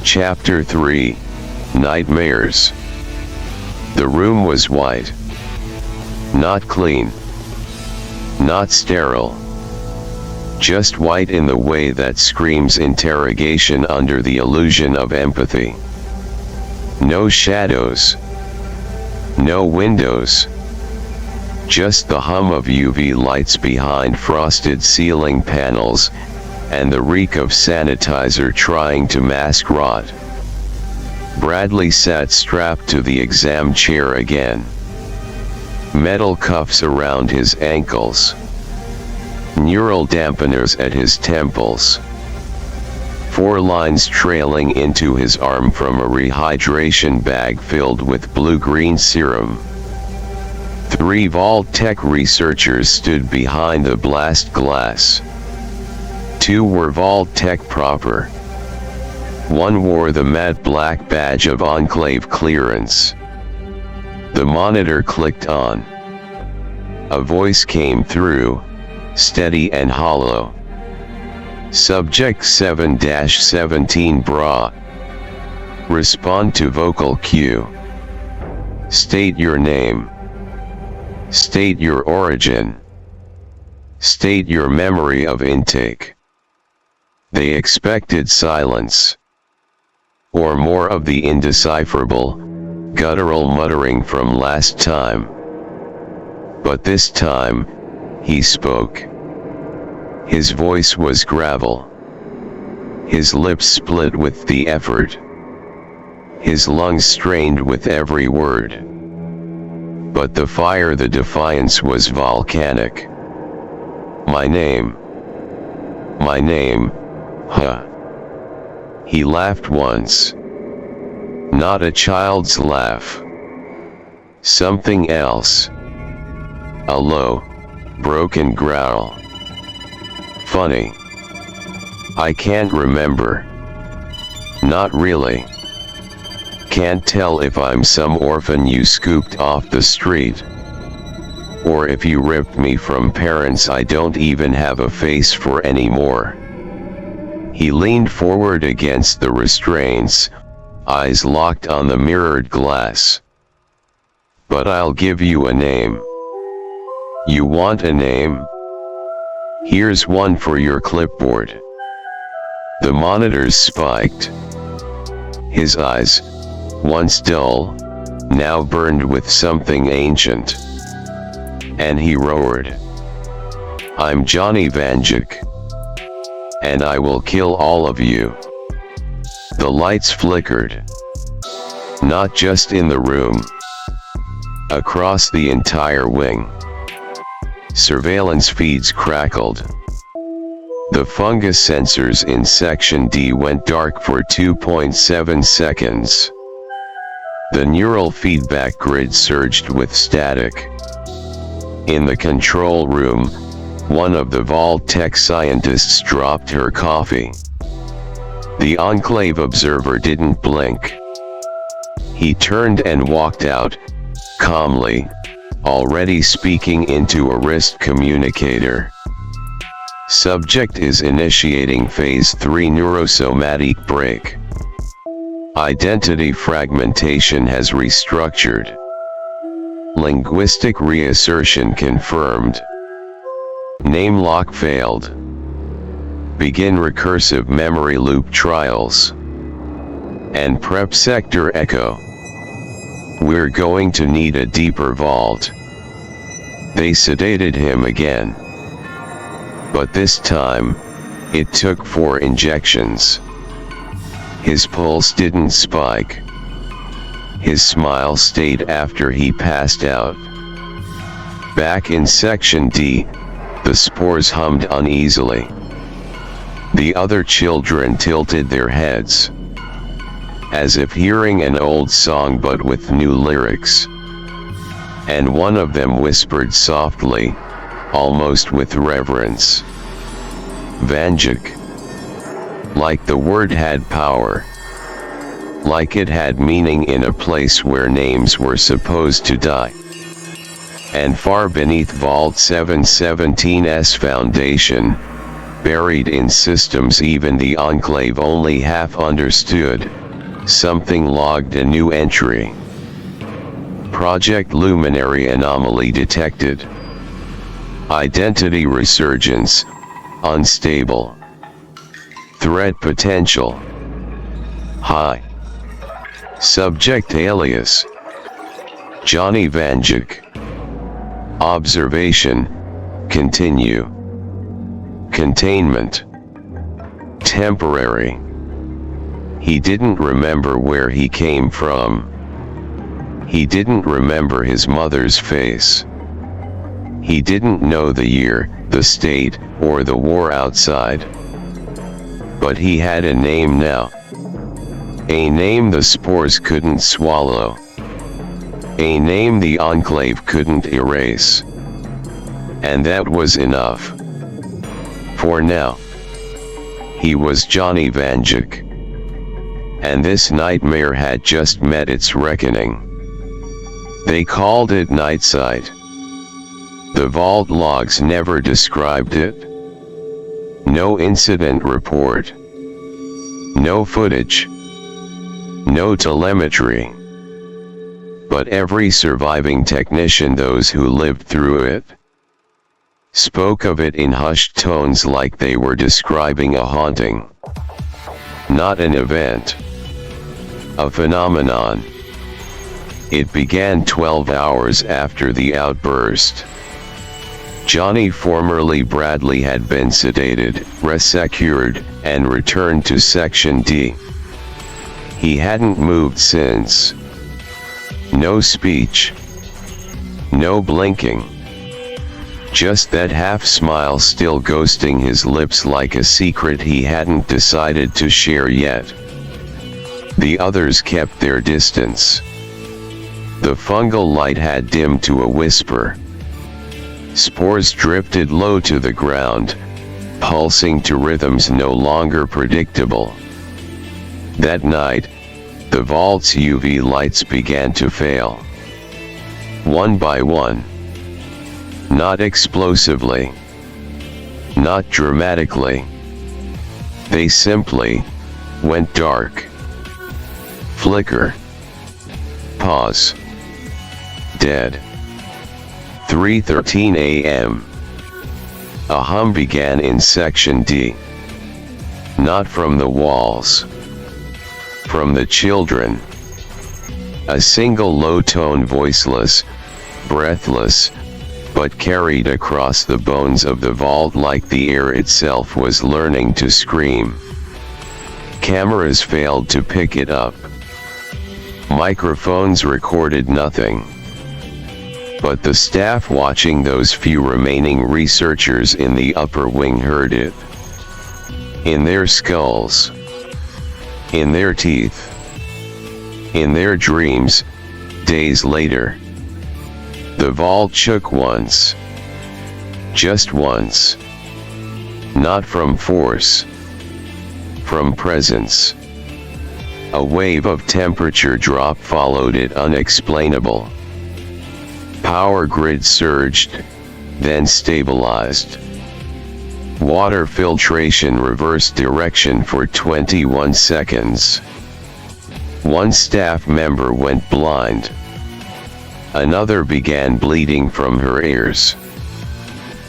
Chapter 3, Nightmares. The room was white. Not clean. Not sterile. Just white in the way that screams interrogation under the illusion of empathy. No shadows. No windows. Just the hum of UV lights behind frosted ceiling panels, and the reek of sanitizer trying to mask rot. Bradley sat strapped to the exam chair again. Metal cuffs around his ankles. Neural dampeners at his temples. 4 lines trailing into his arm from a rehydration bag filled with blue-green serum. 3 Vault-Tec researchers stood behind the blast glass. 2 were Vault-Tec proper. 1 wore the matte black badge of Enclave clearance. The monitor clicked on. A voice came through, steady and hollow. Subject 7-17 Bra. Respond to vocal cue. State your name. State your origin. State your memory of intake. They expected silence. Or more of the indecipherable, guttural muttering from last time. But this time, he spoke. His voice was gravel. His lips split with the effort. His lungs strained with every word. But the fire, the defiance was volcanic. My name. My name, huh. He laughed once. Not a child's laugh. Something else. A low, broken growl. Funny. I can't remember. Not really. Can't tell if I'm some orphan you scooped off the street. Or if you ripped me from parents I don't even have a face for anymore. He leaned forward against the restraints, eyes locked on the mirrored glass. But I'll give you a name. You want a name? Here's one for your clipboard. The monitors spiked. His eyes, once dull, now burned with something ancient. And he roared. I'm Johnny Vanjik. And I will kill all of you. The lights flickered. Not just in the room. Across the entire wing. Surveillance feeds crackled. The fungus sensors in Section D went dark for 2.7 seconds. The neural feedback grid surged with static. In the control room, one of the Vault-Tec scientists dropped her coffee. The Enclave observer didn't blink. He turned and walked out, calmly, already speaking into a wrist communicator. Subject is initiating Phase 3 neurosomatic break. Identity fragmentation has restructured. Linguistic reassertion confirmed. Name lock failed. Begin recursive memory loop trials. And prep sector echo. We're going to need a deeper vault. They sedated him again. But this time, it took 4 injections. His pulse didn't spike. His smile stayed after he passed out. Back in Section D, the spores hummed uneasily. The other children tilted their heads, as if hearing an old song but with new lyrics. And one of them whispered softly, almost with reverence. Vanjik. Like the word had power. Like it had meaning in a place where names were supposed to die. And far beneath Vault 717's foundation, buried in systems even the Enclave only half understood. Something logged a new entry. Project Luminary anomaly detected. Identity resurgence, unstable. Threat potential, high. Subject alias, Johnny Vanjik. Observation, continue. Containment, temporary. He didn't remember where he came from. He didn't remember his mother's face. He didn't know the year, the state, or the war outside. But he had a name now. A name the spores couldn't swallow. A name the Enclave couldn't erase. And that was enough. For now. He was Johnny Vanjik. And this nightmare had just met its reckoning. They called it Nightsight. The vault logs never described it. No incident report. No footage. No telemetry. But every surviving technician, those who lived through it, spoke of it in hushed tones like they were describing a haunting. Not an event. A phenomenon. It began 12 hours after the outburst. Johnny, formerly Bradley, had been sedated, resecured, and returned to Section D. He hadn't moved since. No speech. No blinking. Just that half smile still ghosting his lips like a secret he hadn't decided to share yet. The others kept their distance. The fungal light had dimmed to a whisper. Spores drifted low to the ground, pulsing to rhythms no longer predictable. That night, the vault's UV lights began to fail. One by one. Not explosively. Not dramatically. They simply went dark. Flicker. Pause. Dead. 3:13 a.m. A hum began in Section D. Not from the walls. From the children. A single low tone, voiceless, breathless, but carried across the bones of the vault like the air itself was learning to scream. Cameras failed to pick it up. Microphones recorded nothing. But the staff watching those few remaining researchers in the upper wing heard it. In their skulls. In their teeth. In their dreams, days later. The vault shook once. Just once. Not from force. From presence. A wave of temperature drop followed it, unexplainable. Power grid surged, then stabilized. Water filtration reversed direction for 21 seconds. One staff member went blind. Another began bleeding from her ears.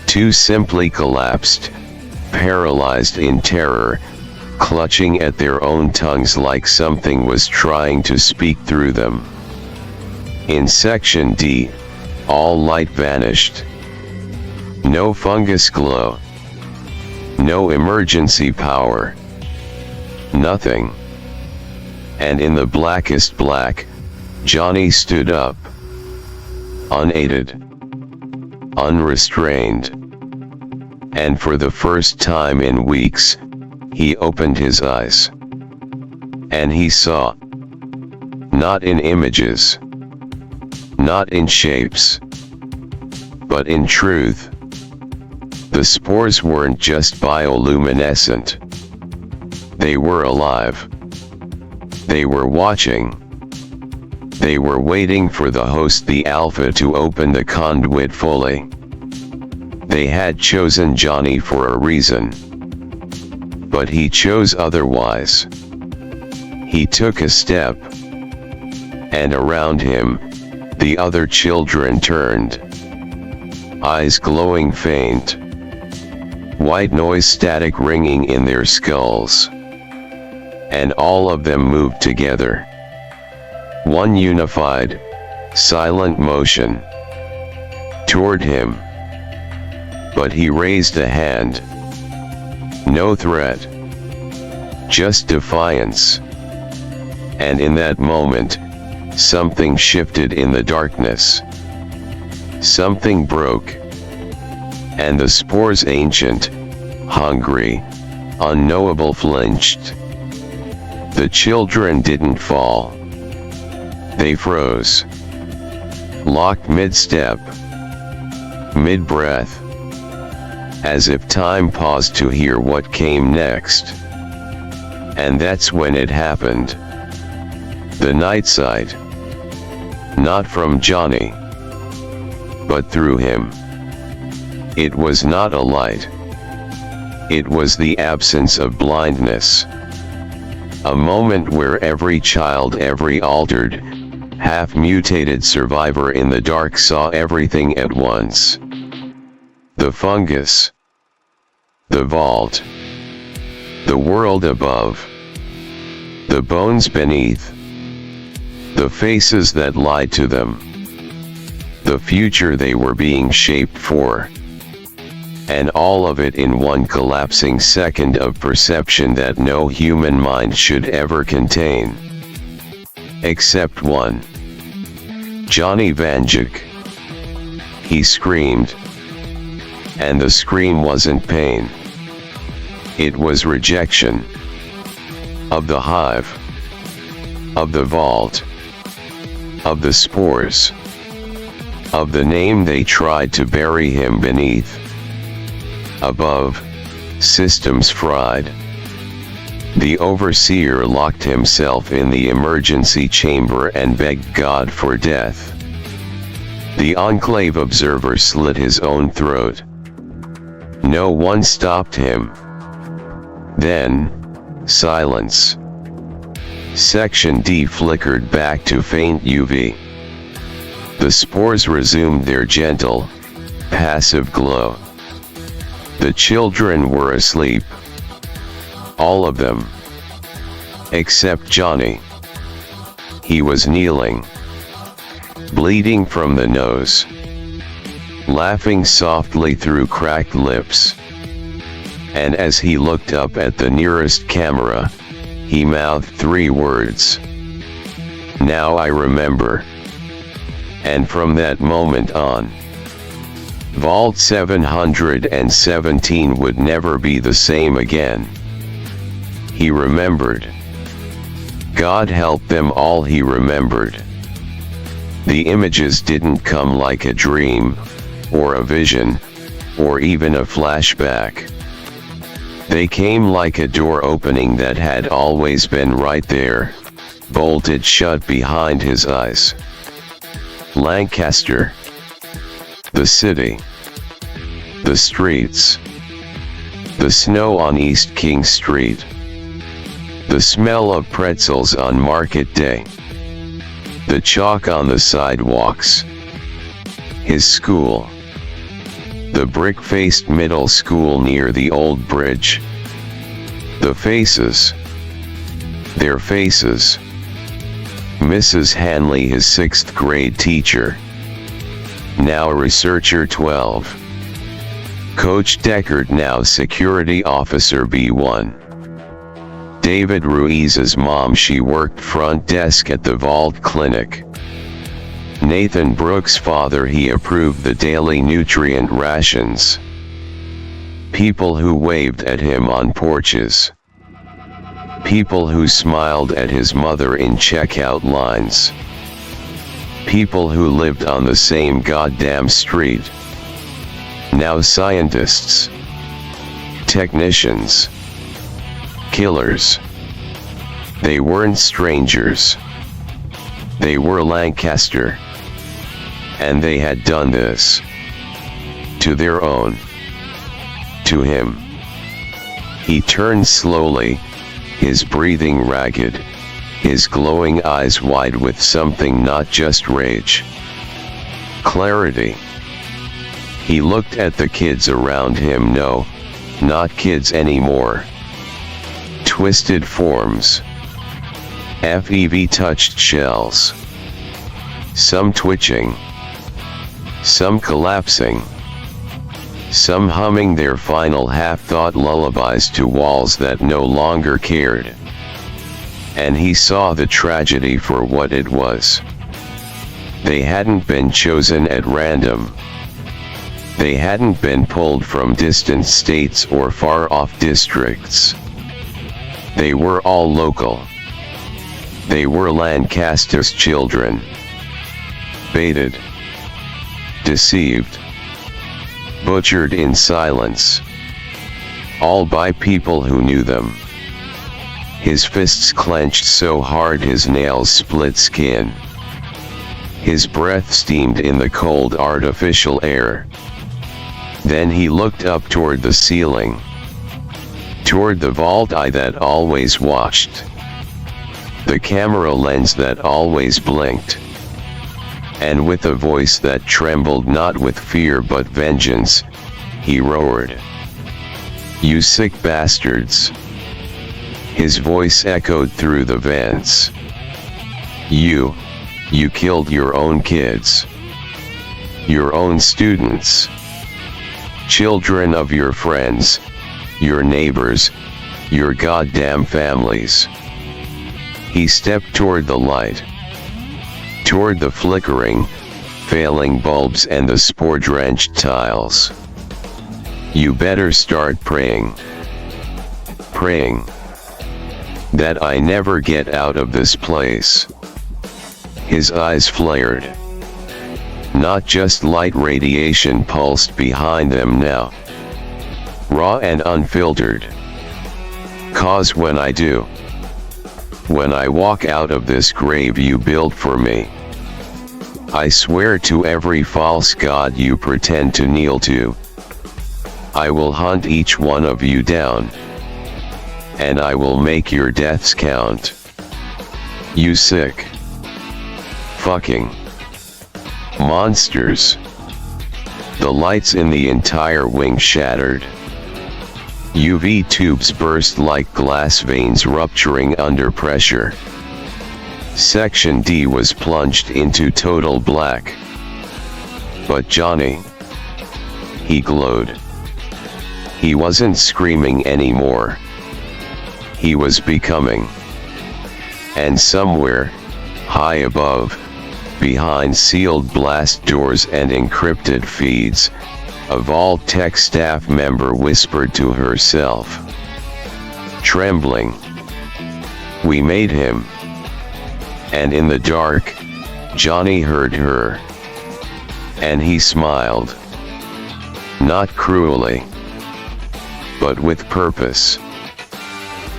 Two simply collapsed, paralyzed in terror, clutching at their own tongues like something was trying to speak through them. In Section D, all light vanished. No fungus glow. No emergency power. Nothing. And in the blackest black, Johnny stood up. Unaided. Unrestrained. And for the first time in weeks, he opened his eyes. And he saw. Not in images. Not in shapes. But in truth. The spores weren't just bioluminescent. They were alive. They were watching. They were waiting for the host, the Alpha, to open the conduit fully. They had chosen Johnny for a reason. But he chose otherwise. He took a step, and around him, the other children turned, eyes glowing faint, white noise static ringing in their skulls, and all of them moved together. One unified, silent motion toward him. But he raised a hand. No threat, just defiance. And in that moment, something shifted in the darkness. Something broke. And the spores, ancient, hungry, unknowable, flinched. The children didn't fall. They froze. Locked mid-step, mid-breath, as if time paused to hear what came next. And that's when it happened. The night sight. Not from Johnny, but through him. It was not a light. It was the absence of blindness. A moment where every child, every altered, half-mutated survivor in the dark saw everything at once. The fungus. The vault. The world above. The bones beneath. The faces that lied to them. The future they were being shaped for. And all of it in one collapsing second of perception that no human mind should ever contain. Except one. Johnny Vanjik. He screamed. And the scream wasn't pain. It was rejection. Of the hive. Of the vault. Of the spores. Of the name they tried to bury him beneath. Above, systems fried. The overseer locked himself in the emergency chamber and begged God for death. The enclave observer slit his own throat. No one stopped him. Then, silence. Section D flickered back to faint UV. The spores resumed their gentle, passive glow. The children were asleep. All of them. Except Johnny. He was kneeling. Bleeding from the nose. Laughing softly through cracked lips. And as he looked up at the nearest camera, he mouthed 3 words. Now I remember. And from that moment on, Vault 717 would never be the same again. He remembered. God help them all, he remembered. The images didn't come like a dream, or a vision, or even a flashback. They came like a door opening that had always been right there, bolted shut behind his eyes. Lancaster. The city. The streets. The snow on East King Street. The smell of pretzels on market day. The chalk on the sidewalks. His school. The brick-faced middle school near the old bridge. The faces. Their faces. Mrs. Hanley, his 6th grade teacher. Now researcher 12. Coach Deckard, now security officer B1. David Ruiz's mom, she worked front desk at the Vault Clinic. Nathan Brooks' father, he approved the daily nutrient rations. People who waved at him on porches. People who smiled at his mother in checkout lines. People who lived on the same goddamn street. Now scientists. Technicians. Killers. They weren't strangers. They were Lancaster. And they had done this. To their own. To him. He turned slowly, his breathing ragged, his glowing eyes wide with something not just rage. Clarity. He looked at the kids around him. No, not kids anymore. Twisted forms. FEV touched shells. Some twitching. Some collapsing. Some humming their final half-thought lullabies to walls that no longer cared. And he saw the tragedy for what it was. They hadn't been chosen at random. They hadn't been pulled from distant states or far-off districts. They were all local. They were Lancaster's children. Baited. Deceived. Butchered in silence. All by people who knew them. His fists clenched so hard his nails split skin. His breath steamed in the cold artificial air. Then he looked up toward the ceiling. Toward the vault eye that always watched. The camera lens that always blinked. And with a voice that trembled not with fear but vengeance, he roared. "You sick bastards!" His voice echoed through the vents. You killed your own kids. Your own students. Children of your friends, your neighbors, your goddamn families. He stepped toward the light. Toward the flickering, failing bulbs and the spore-drenched tiles. You better start praying. Praying. That I never get out of this place. His eyes flared. Not just light radiation pulsed behind them now. Raw and unfiltered. 'Cause when I do, when I walk out of this grave you built for me, I swear to every false god you pretend to kneel to, I will hunt each one of you down. And I will make your deaths count. You sick fucking monsters. The lights in the entire wing shattered. UV tubes burst like glass veins rupturing under pressure. Section D was plunged into total black. But Johnny, he glowed. He wasn't screaming anymore. He was becoming. And somewhere, high above, behind sealed blast doors and encrypted feeds, a Vault Tech staff member whispered to herself. Trembling. We made him. And in the dark, Johnny heard her. And he smiled. Not cruelly. But with purpose.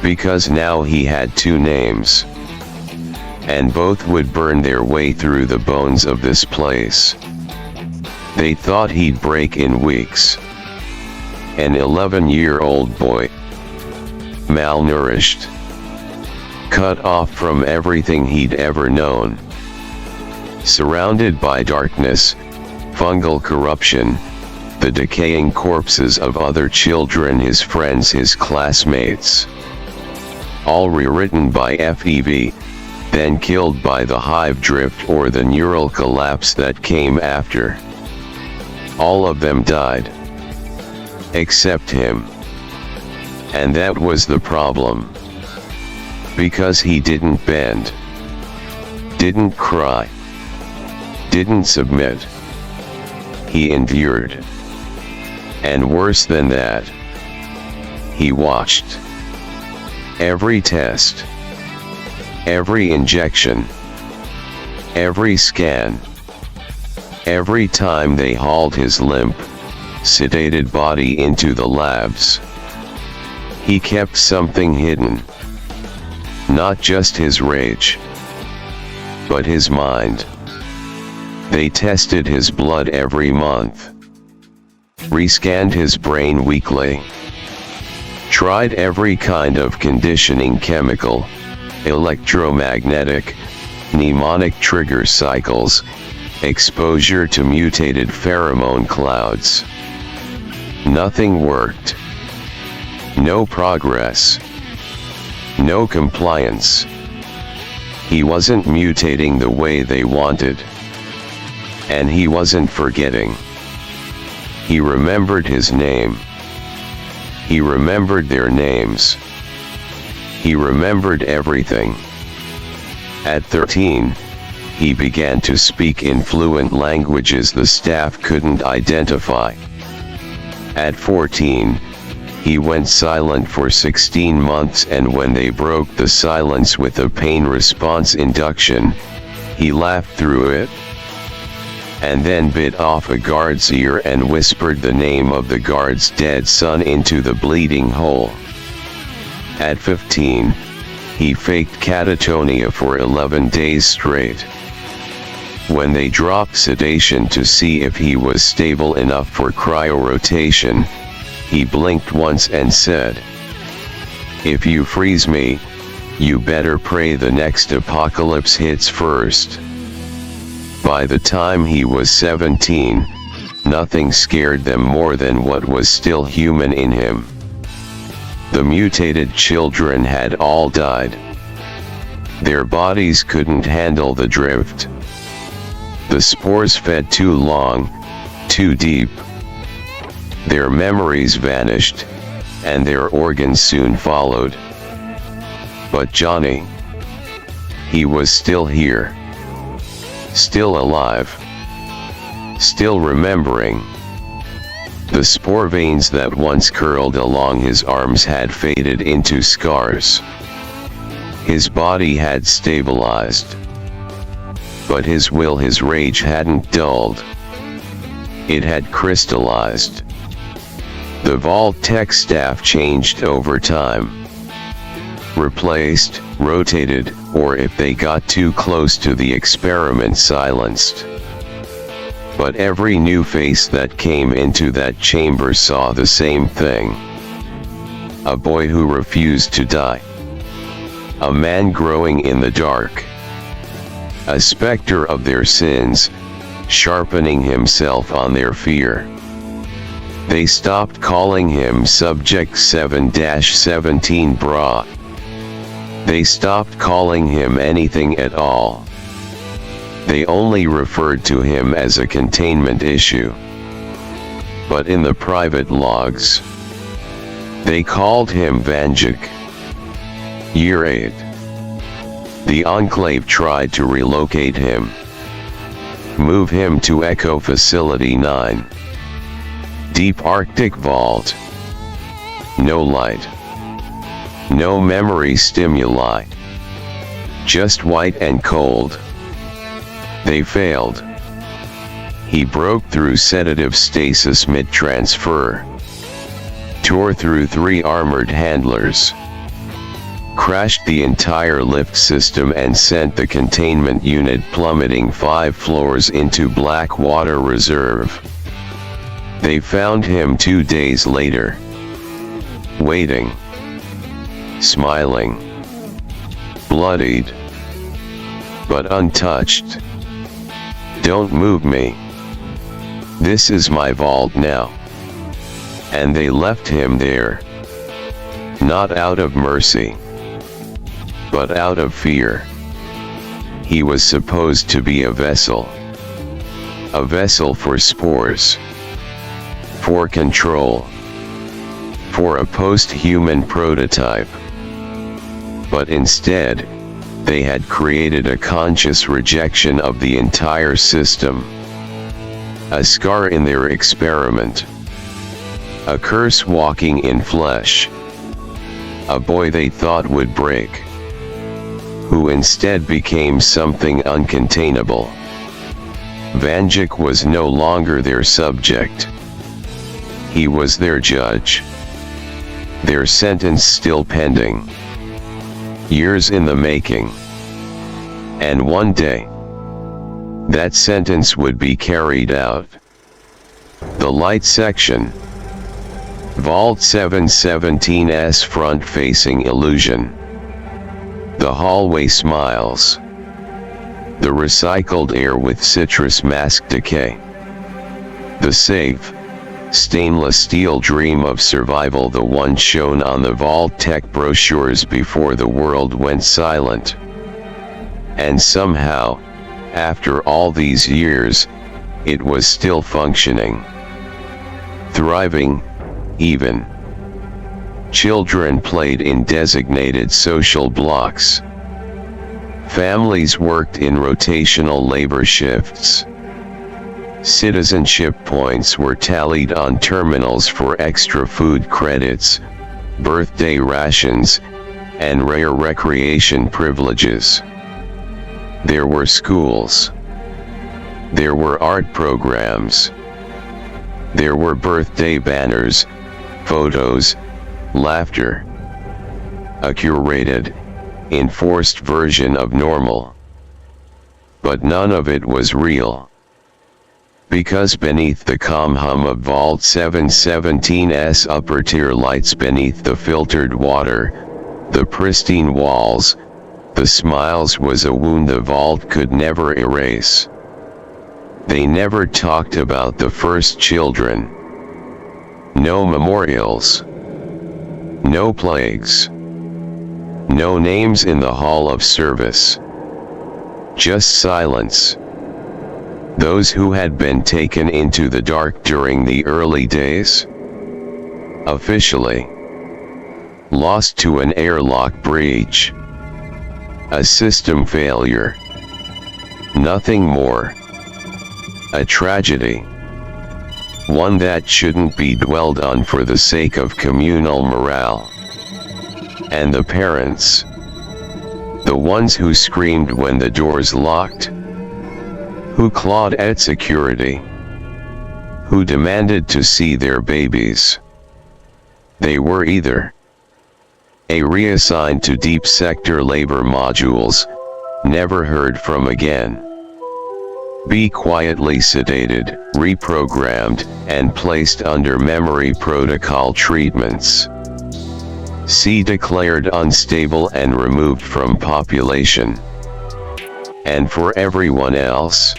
Because now he had two names. And both would burn their way through the bones of this place. They thought he'd break in weeks. An 11-year-old boy. Malnourished. Cut off from everything he'd ever known. Surrounded by darkness, fungal corruption, the decaying corpses of other children, his friends, his classmates. All rewritten by FEV, then killed by the hive drift or the neural collapse that came after. All of them died. Except him. And that was the problem. Because he didn't bend. Didn't cry. Didn't submit. He endured. And worse than that, he watched. Every test. Every injection. Every scan. Every time they hauled his limp, sedated body into the labs. He kept something hidden. Not just his rage, but his mind. They tested his blood every month. Rescanned his brain weekly. Tried every kind of conditioning chemical, electromagnetic, mnemonic trigger cycles, exposure to mutated pheromone clouds. Nothing worked. No progress. No compliance. He wasn't mutating the way they wanted. And he wasn't forgetting. He remembered his name. He remembered their names. He remembered everything. At 13, he began to speak in fluent languages the staff couldn't identify. At 14, he went silent for 16 months, and when they broke the silence with a pain response induction, he laughed through it, and then bit off a guard's ear and whispered the name of the guard's dead son into the bleeding hole. At 15, he faked catatonia for 11 days straight. When they dropped sedation to see if he was stable enough for cryorotation, he blinked once and said, "If you freeze me, you better pray the next apocalypse hits first." By the time he was 17, nothing scared them more than what was still human in him. The mutated children had all died. Their bodies couldn't handle the drift. The spores fed too long, too deep. Their memories vanished, and their organs soon followed. But Johnny, he was still here. Still alive. Still remembering. The spore veins that once curled along his arms had faded into scars. His body had stabilized. But his will, his rage hadn't dulled. It had crystallized. The Vault-Tec staff changed over time. Replaced, rotated, or if they got too close to the experiment, silenced. But every new face that came into that chamber saw the same thing. A boy who refused to die. A man growing in the dark. A specter of their sins, sharpening himself on their fear. They stopped calling him Subject 7-17 Bra. They stopped calling him anything at all. They only referred to him as a containment issue. But in the private logs, they called him Vanjik. Year 8. The Enclave tried to relocate him. Move him to Echo Facility 9. Deep Arctic Vault. No light. No memory stimuli. Just white and cold. They failed. He broke through sedative stasis mid-transfer. Tore through 3 armored handlers. Crashed the entire lift system and sent the containment unit plummeting 5 floors into Blackwater Reserve. They found him 2 days later. Waiting. Smiling. Bloodied. But untouched. "Don't move me. This is my vault now." And they left him there. Not out of mercy, but out of fear. He was supposed to be a vessel. A vessel for spores. For control. For a post-human prototype. But instead, they had created a conscious rejection of the entire system. A scar in their experiment. A curse walking in flesh. A boy they thought would break. Who instead became something uncontainable. Vanjik was no longer their subject. He was their judge. Their sentence still pending. Years in the making. And one day, that sentence would be carried out. The light section. Vault 717's front-facing illusion. The hallway smiles. The recycled air with citrus mask decay. The safe, stainless steel dream of survival, the one shown on the Vault Tech brochures before the world went silent. And somehow, after all these years, it was still functioning. Thriving, even. Children played in designated social blocks. Families worked in rotational labor shifts. Citizenship points were tallied on terminals for extra food credits, birthday rations, and rare recreation privileges. There were schools. There were art programs. There were birthday banners, photos, laughter. A curated, enforced version of normal. But none of it was real. Because beneath the calm hum of Vault 717's upper-tier lights, beneath the filtered water, the pristine walls, the smiles, was a wound the vault could never erase. They never talked about the first children. No memorials. No plagues. No names in the hall of service. Just silence. Those who had been taken into the dark during the early days? Officially. Lost to an airlock breach. A system failure. Nothing more. A tragedy. One that shouldn't be dwelled on for the sake of communal morale. And the parents? The ones who screamed when the doors locked? Who clawed at security? Who demanded to see their babies? They were either A, reassigned to deep sector labor modules, never heard from again. B, quietly sedated, reprogrammed, and placed under memory protocol treatments. C, declared unstable and removed from population. And for everyone else,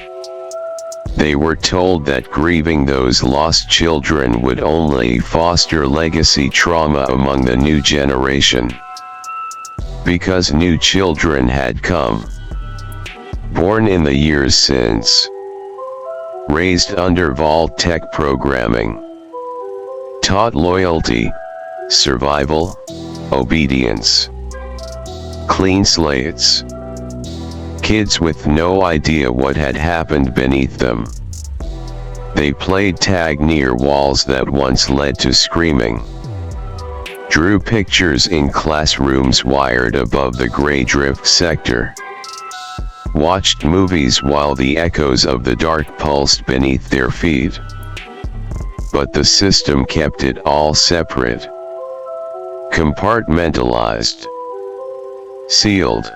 they were told that grieving those lost children would only foster legacy trauma among the new generation. Because new children had come. Born in the years since. Raised under Vault Tech programming. Taught loyalty, survival, obedience. Clean slates. Kids with no idea what had happened beneath them. They played tag near walls that once led to screaming. Drew pictures in classrooms wired above the gray drift sector. Watched movies while the echoes of the dark pulsed beneath their feet. But the system kept it all separate. Compartmentalized. Sealed.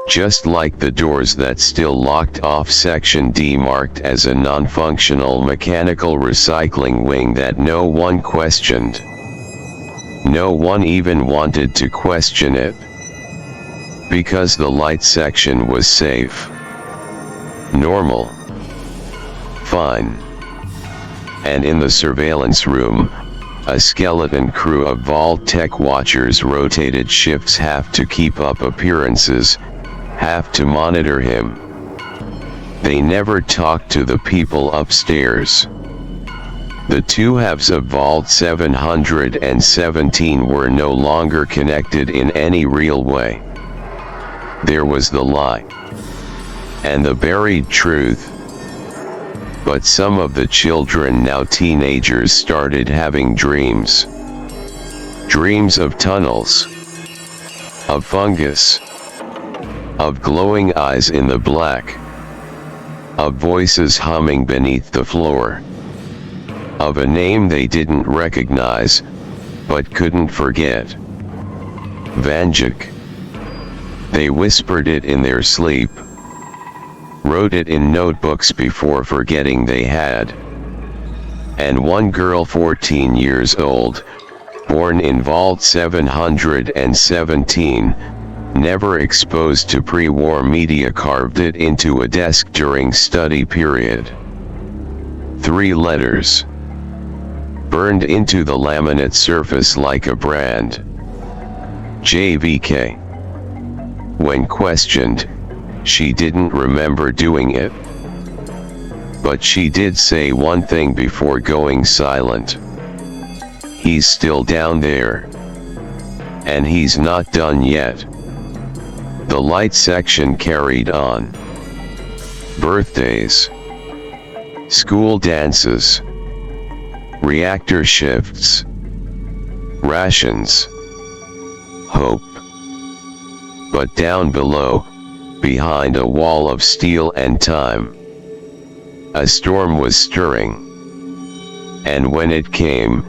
Just like the doors that still locked off Section D, marked as a non-functional mechanical recycling wing that no one questioned. No one even wanted to question it. Because the light section was safe. Normal. Fine. And in the surveillance room, a skeleton crew of Vault Tech watchers rotated shifts, half to keep up appearances, half to monitor him. They never talked to the people upstairs. The two halves of Vault 717 were no longer connected in any real way. There was the lie. And the buried truth. But some of the children, now teenagers, started having dreams. Dreams of tunnels. Of fungus. Of glowing eyes in the black. Of voices humming beneath the floor. Of a name they didn't recognize, but couldn't forget. Vanjik. They whispered it in their sleep. Wrote it in notebooks before forgetting they had. and one girl 14 years old, born in Vault 717, never exposed to pre-war media, carved it into a desk during study period. 3 letters burned into the laminate surface like a brand. JVK. When questioned, she didn't remember doing it. But she did say one thing before going silent. He's still down there. And he's not done yet. The light section carried on. Birthdays. School dances. Reactor shifts. Rations. Hope. But down below, behind a wall of steel and time, a storm was stirring. And when it came,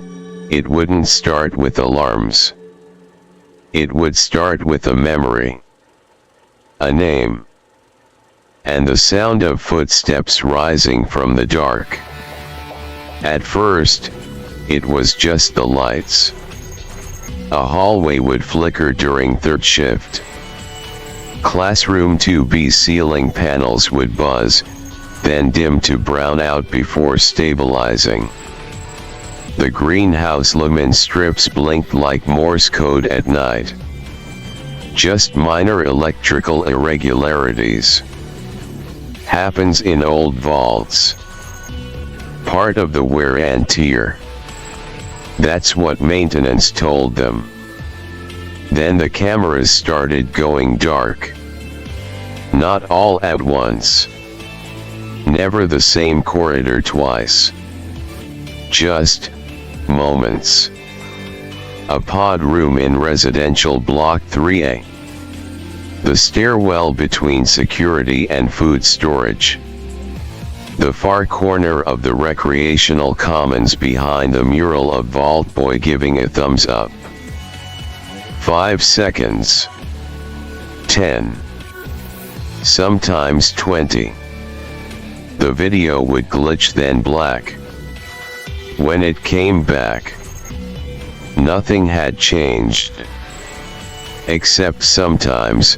it wouldn't start with alarms. It would start with a memory, a name, and the sound of footsteps rising from the dark. At first, it was just the lights. A hallway would flicker during third shift. Classroom 2B ceiling panels would buzz, then dim to brown out before stabilizing. The greenhouse lumen strips blinked like Morse code at night. Just minor electrical irregularities. Happens in old vaults. Part of the wear and tear. That's what maintenance told them. Then the cameras started going dark. Not all at once. Never the same corridor twice. Just moments. A pod room in residential block 3A. The stairwell between security and food storage. The far corner of the recreational commons behind the mural of Vault Boy giving a thumbs up. 5 seconds. 10. Sometimes 20. The video would glitch, then black. When it came back, nothing had changed. Except sometimes,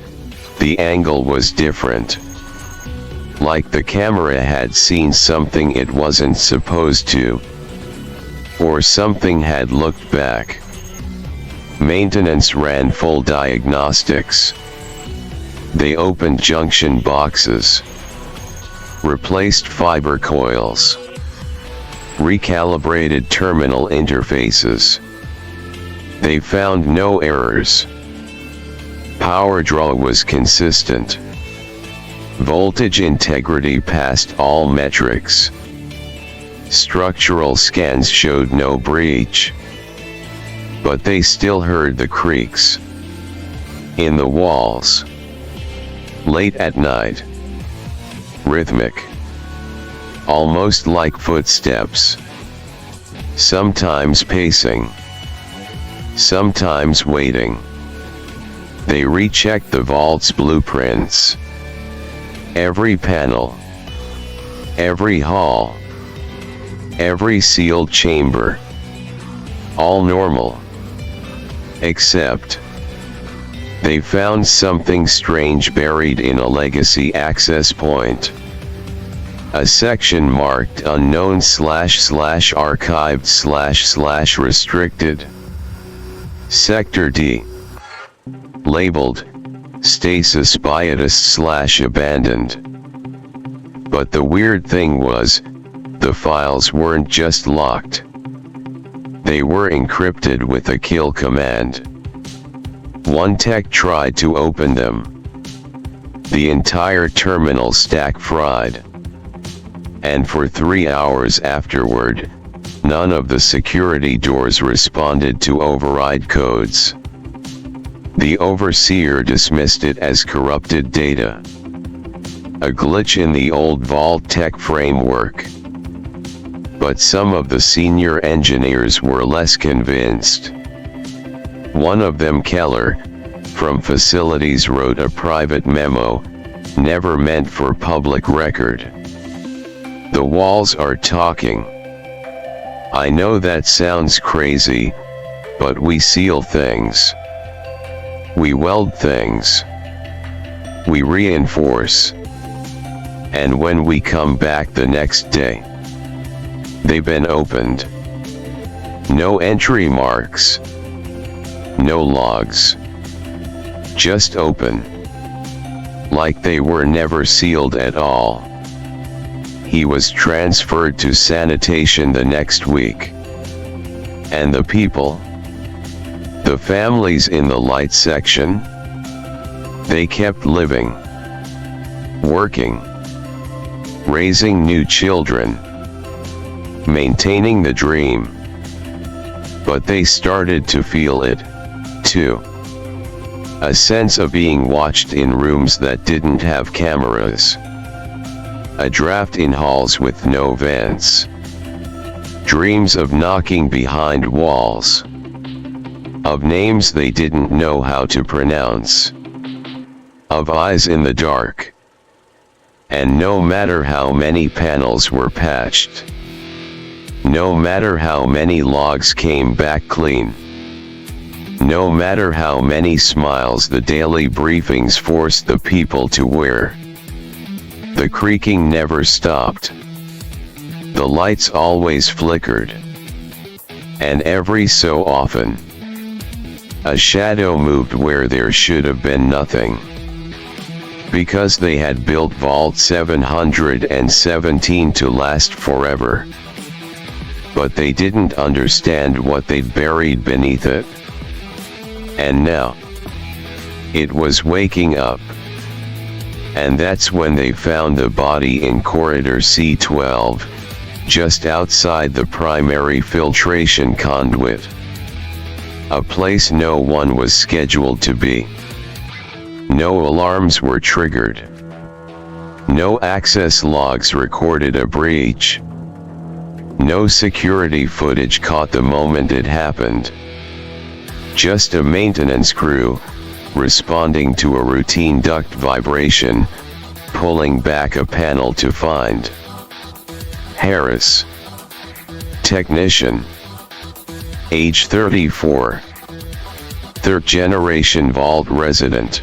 the angle was different. Like the camera had seen something it wasn't supposed to. Or something had looked back. Maintenance ran full diagnostics. They opened junction boxes. Replaced fiber coils. Recalibrated terminal interfaces. They found no errors. Power draw was consistent. Voltage integrity passed all metrics. Structural scans showed no breach. But they still heard the creaks in the walls. Late at night. Rhythmic. Almost like footsteps. Sometimes pacing. Sometimes waiting. They rechecked the vault's blueprints. Every panel. Every hall. Every sealed chamber. All normal. Except, they found something strange buried in a legacy access point. A section marked unknown / archived / restricted. Sector D. Labeled, stasis biatus / abandoned. But the weird thing was, the files weren't just locked. They were encrypted with a kill command. One tech tried to open them. The entire terminal stack fried. And for 3 hours afterward, none of the security doors responded to override codes. The overseer dismissed it as corrupted data. A glitch in the old Vault tech framework. But some of the senior engineers were less convinced. One of them, Keller, from facilities, wrote a private memo, never meant for public record. The walls are talking. I know that sounds crazy, but we seal things. We weld things. We reinforce. And when we come back the next day, they've been opened. No entry marks. No logs. Just open. Like they were never sealed at all. He was transferred to sanitation the next week. And the people, the families in the light section, they kept living, working, raising new children, maintaining the dream. But they started to feel it, too. A sense of being watched in rooms that didn't have cameras. A draft in halls with no vents. Dreams of knocking behind walls. Of names they didn't know how to pronounce. Of eyes in the dark. And no matter how many panels were patched, no matter how many logs came back clean, no matter how many smiles the daily briefings forced the people to wear, the creaking never stopped. The lights always flickered. And every so often, a shadow moved where there should have been nothing. Because they had built Vault 717 to last forever. But they didn't understand what they'd buried beneath it. And now, it was waking up. And that's when they found the body in corridor C12, just outside the primary filtration conduit. A place no one was scheduled to be. No alarms were triggered. No access logs recorded a breach. No security footage caught the moment it happened. Just a maintenance crew, responding to a routine duct vibration, pulling back a panel to find Harris. Technician. Age 34. Third generation Vault resident.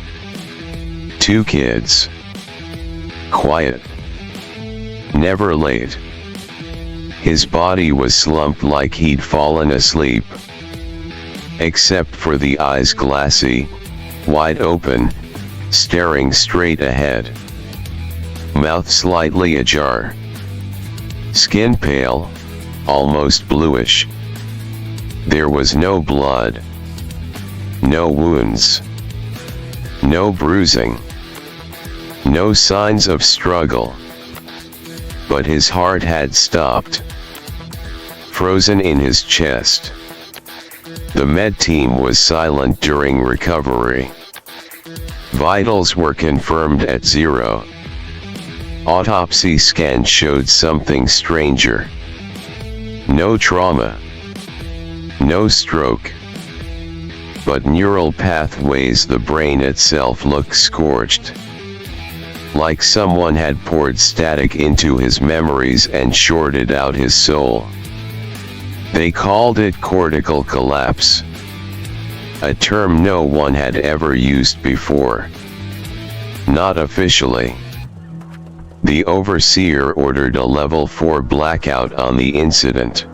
2 kids. Quiet. Never late. His body was slumped like he'd fallen asleep. Except for the eyes glassy, wide open, staring straight ahead. Mouth slightly ajar. Skin pale, almost bluish. There was no blood. No wounds. No bruising. No signs of struggle. But his heart had stopped. Frozen in his chest. The med team was silent during recovery. Vitals were confirmed at 0. Autopsy scan showed something stranger. No trauma. No stroke. But neural pathways, the brain itself looked scorched. Like someone had poured static into his memories and shorted out his soul. They called it cortical collapse. A term no one had ever used before. Not officially. The overseer ordered a level 4 blackout on the incident.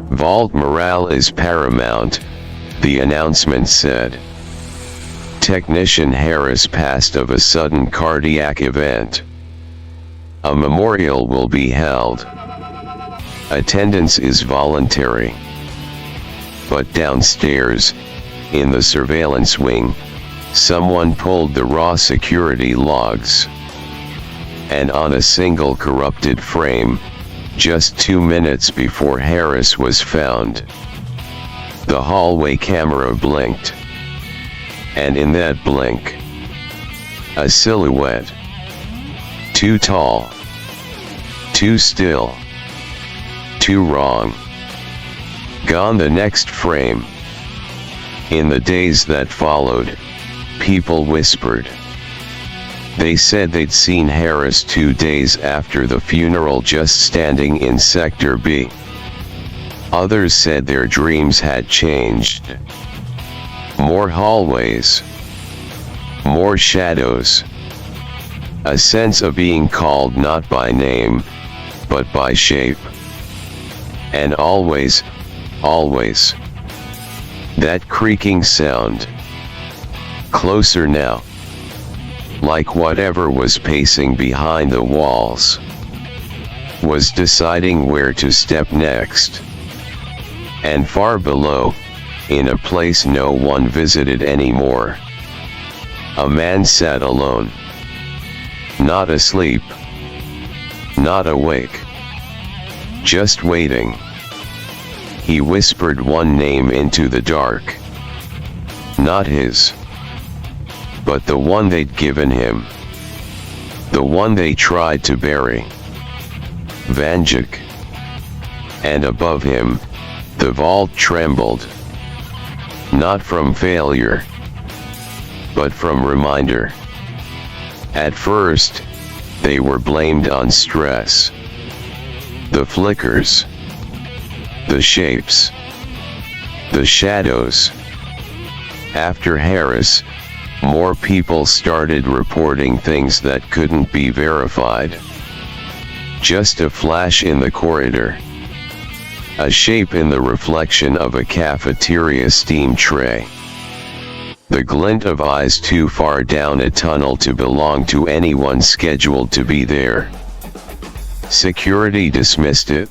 Vault morale is paramount, the announcement said. Technician Harris passed of a sudden cardiac event. A memorial will be held. Attendance is voluntary. But downstairs, in the surveillance wing, someone pulled the raw security logs. And on a single corrupted frame, just 2 minutes before Harris was found, the hallway camera blinked. And in that blink, a silhouette. Too tall. Too still. Too wrong. Gone the next frame. In the days that followed, people whispered. They said they'd seen Harris 2 days after the funeral just standing in Sector B. Others said their dreams had changed. More hallways. More shadows. A sense of being called not by name, but by shape. And always, always. That creaking sound. Closer now. Like whatever was pacing behind the walls was deciding where to step next. And far below, in a place no one visited anymore, a man sat alone. Not asleep. Not awake. Just waiting. He whispered one name into the dark. Not his. But the one they'd given him. The one they tried to bury. Vanjik. And above him, the vault trembled. Not from failure, but from reminder. At first, they were blamed on stress. The flickers. The shapes. The shadows. After Harris, more people started reporting things that couldn't be verified. Just a flash in the corridor. A shape in the reflection of a cafeteria steam tray. The glint of eyes too far down a tunnel to belong to anyone scheduled to be there. Security dismissed it.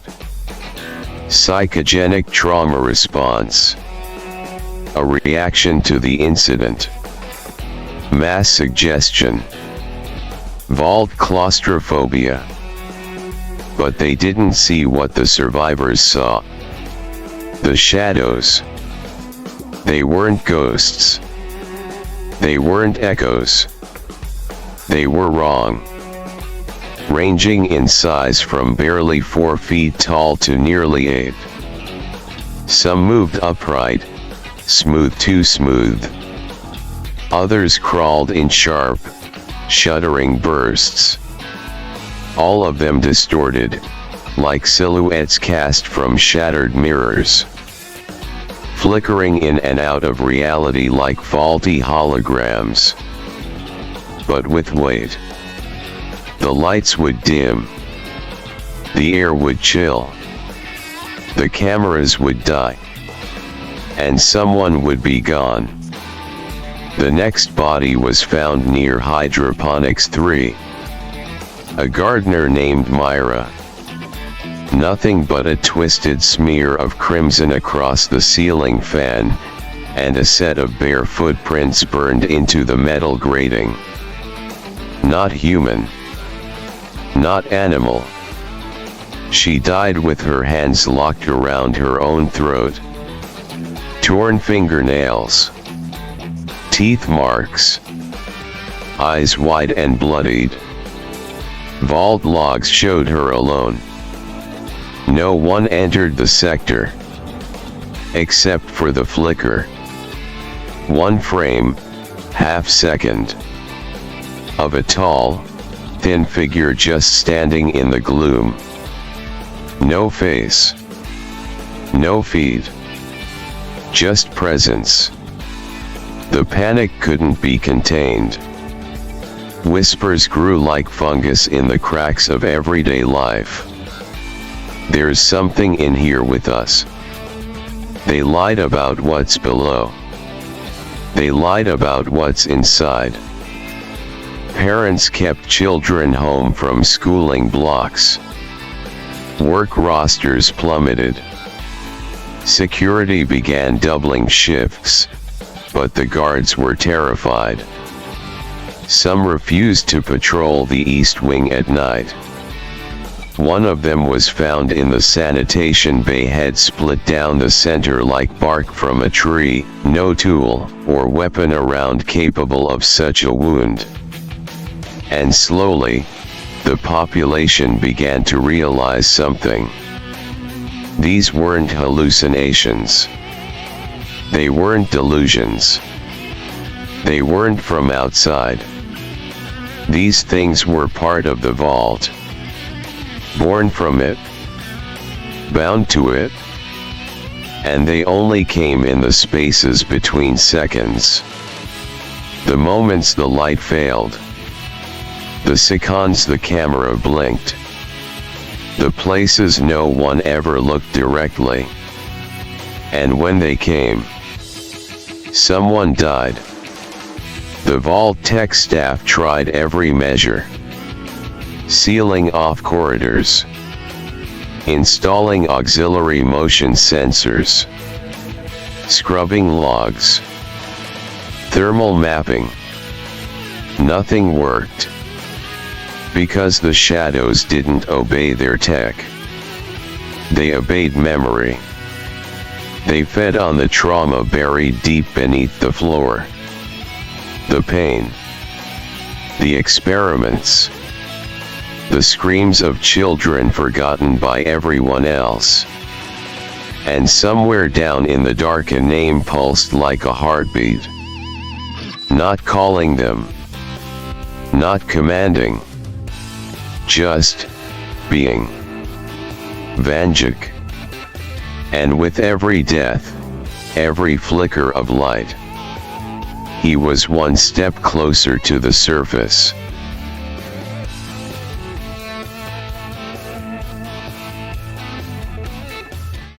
Psychogenic trauma response. A reaction to the incident. Mass suggestion. Vault claustrophobia. But they didn't see what the survivors saw. The shadows. They weren't ghosts. They weren't echoes. They were wrong. Ranging in size from barely 4 feet tall to nearly 8. Some moved upright, smooth too smooth. Others crawled in sharp, shuddering bursts. All of them distorted, like silhouettes cast from shattered mirrors. Flickering in and out of reality like faulty holograms. But with weight. The lights would dim. The air would chill. The cameras would die. And someone would be gone. The next body was found near Hydroponics 3. A gardener named Myra. Nothing but a twisted smear of crimson across the ceiling fan, and a set of bare footprints burned into the metal grating. Not human. Not animal. She died with her hands locked around her own throat. Torn fingernails. Teeth marks. Eyes wide and bloodied. Vault logs showed her alone. No one entered the sector. Except for the flicker. One frame, half-second. Of a tall, thin figure just standing in the gloom. No face. No feet. Just presence. The panic couldn't be contained. Whispers grew like fungus in the cracks of everyday life. There's something in here with us. They lied about what's below. They lied about what's inside. Parents kept children home from schooling blocks. Work rosters plummeted. Security began doubling shifts, but the guards were terrified. Some refused to patrol the East Wing at night. One of them was found in the sanitation bay, head split down the center like bark from a tree, no tool or weapon around capable of such a wound. And slowly, the population began to realize something. These weren't hallucinations. They weren't delusions. They weren't from outside. These things were part of the vault. Born from it. Bound to it. and they only came in the spaces between seconds. The moments the light failed, the seconds the camera blinked, the places no one ever looked directly. And when they came, someone died. The Vault Tech staff tried every measure. Sealing off corridors, installing auxiliary motion sensors, scrubbing logs, thermal mapping. Nothing worked. Because the shadows didn't obey their tech. They obeyed memory. They fed on the trauma buried deep beneath the floor. The pain. The experiments. The screams of children forgotten by everyone else. And somewhere down in the dark a name pulsed like a heartbeat. Not calling them. Not commanding. Just being. Vanjik. And with every death, every flicker of light, he was one step closer to the surface.